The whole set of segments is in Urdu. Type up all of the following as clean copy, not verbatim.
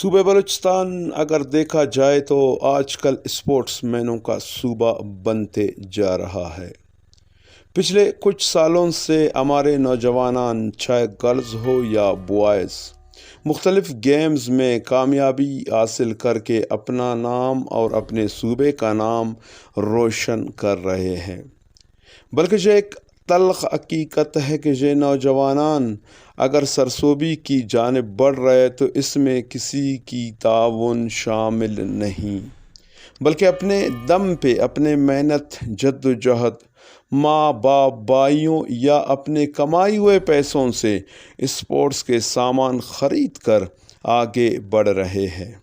صوبہ بلوچستان اگر دیکھا جائے تو آج کل اسپورٹس مینوں کا صوبہ بنتے جا رہا ہے۔ پچھلے کچھ سالوں سے ہمارے نوجوانان چاہے گرلز ہو یا بوائز مختلف گیمز میں کامیابی حاصل کر کے اپنا نام اور اپنے صوبے کا نام روشن کر رہے ہیں، بلکہ یہ ایک تلخ حقیقت ہے کہ یہ نوجوانان اگر سرسوبی کی جانب بڑھ رہے تو اس میں کسی کی تعاون شامل نہیں، بلکہ اپنے دم پہ اپنے محنت جدوجہد ماں باپ بھائیوں یا اپنے کمائے ہوئے پیسوں سے اسپورٹس کے سامان خرید کر آگے بڑھ رہے ہیں۔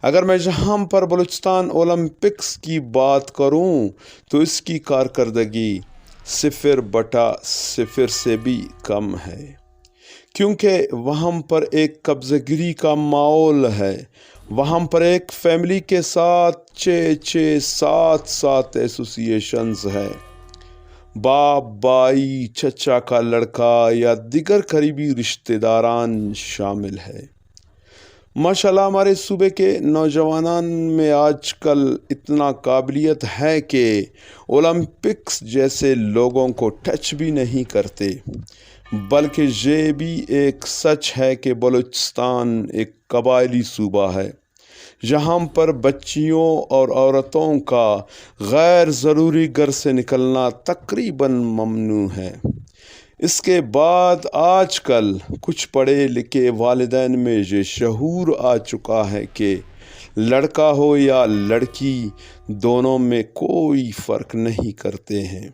اگر میں یہاں پر بلوچستان اولمپکس کی بات کروں تو اس کی کارکردگی 0/0 سے بھی کم ہے، کیونکہ وہاں پر ایک قبضہ گیری کا ماحول ہے۔ وہاں پر ایک فیملی کے ساتھ 6-7 ایسوسیشنز ہیں، باپ بھائی چچا کا لڑکا یا دیگر قریبی رشتہ داران شامل ہے۔ ماشاءاللہ ہمارے صوبے کے نوجوانان میں آج کل اتنا قابلیت ہے کہ اولمپکس جیسے لوگوں کو ٹچ بھی نہیں کرتے، بلکہ یہ بھی ایک سچ ہے کہ بلوچستان ایک قبائلی صوبہ ہے۔ یہاں پر بچیوں اور عورتوں کا غیر ضروری گھر سے نکلنا تقریباً ممنوع ہے۔ اس کے بعد آج کل کچھ پڑھے لکھے والدین میں یہ شعور آ چکا ہے کہ لڑکا ہو یا لڑکی دونوں میں کوئی فرق نہیں کرتے ہیں،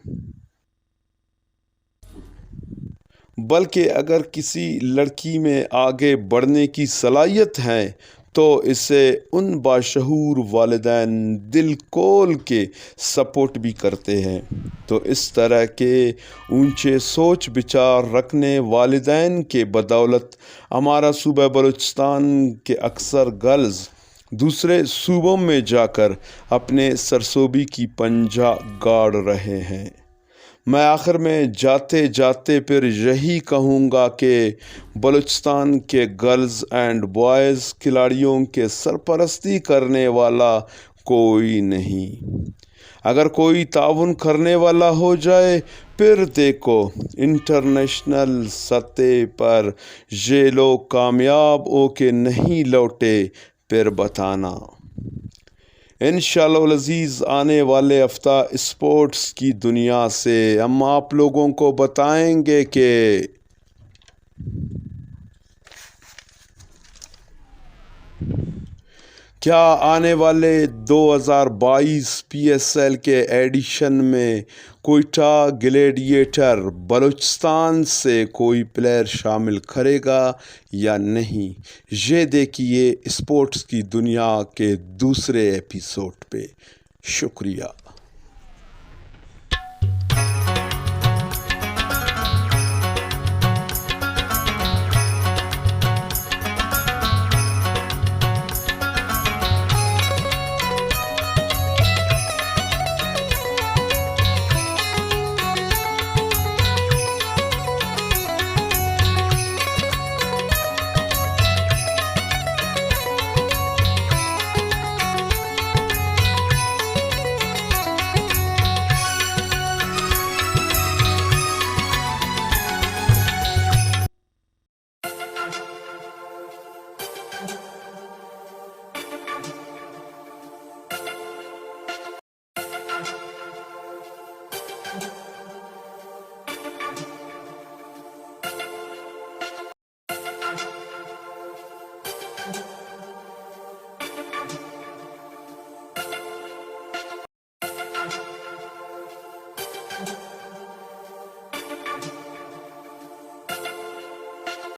بلکہ اگر کسی لڑکی میں آگے بڑھنے کی صلاحیت ہے تو اسے ان باشعور والدین دل کھول کے سپورٹ بھی کرتے ہیں۔ تو اس طرح کے اونچے سوچ بچار رکھنے والدین کے بدولت ہمارا صوبہ بلوچستان کے اکثر گرلز دوسرے صوبوں میں جا کر اپنے سرسوبی کی پنجہ گاڑ رہے ہیں۔ میں آخر میں جاتے جاتے پھر یہی کہوں گا کہ بلوچستان کے گرلز اینڈ بوائز کھلاڑیوں کے سرپرستی کرنے والا کوئی نہیں۔ اگر کوئی تعاون کرنے والا ہو جائے پھر دیکھو انٹرنیشنل سطح پر یہ لوگ کامیاب ہو کے نہیں لوٹے، پھر بتانا۔ انشاءاللہ العزیز آنے والے ہفتہ اسپورٹس کی دنیا سے ہم آپ لوگوں کو بتائیں گے کہ کیا آنے والے 2022 PSL کے ایڈیشن میں کوئٹہ گلیڈیٹر بلوچستان سے کوئی پلیئر شامل کرے گا یا نہیں، یہ دیکھیے اسپورٹس کی دنیا کے دوسرے ایپیسوڈ پہ۔ شکریہ۔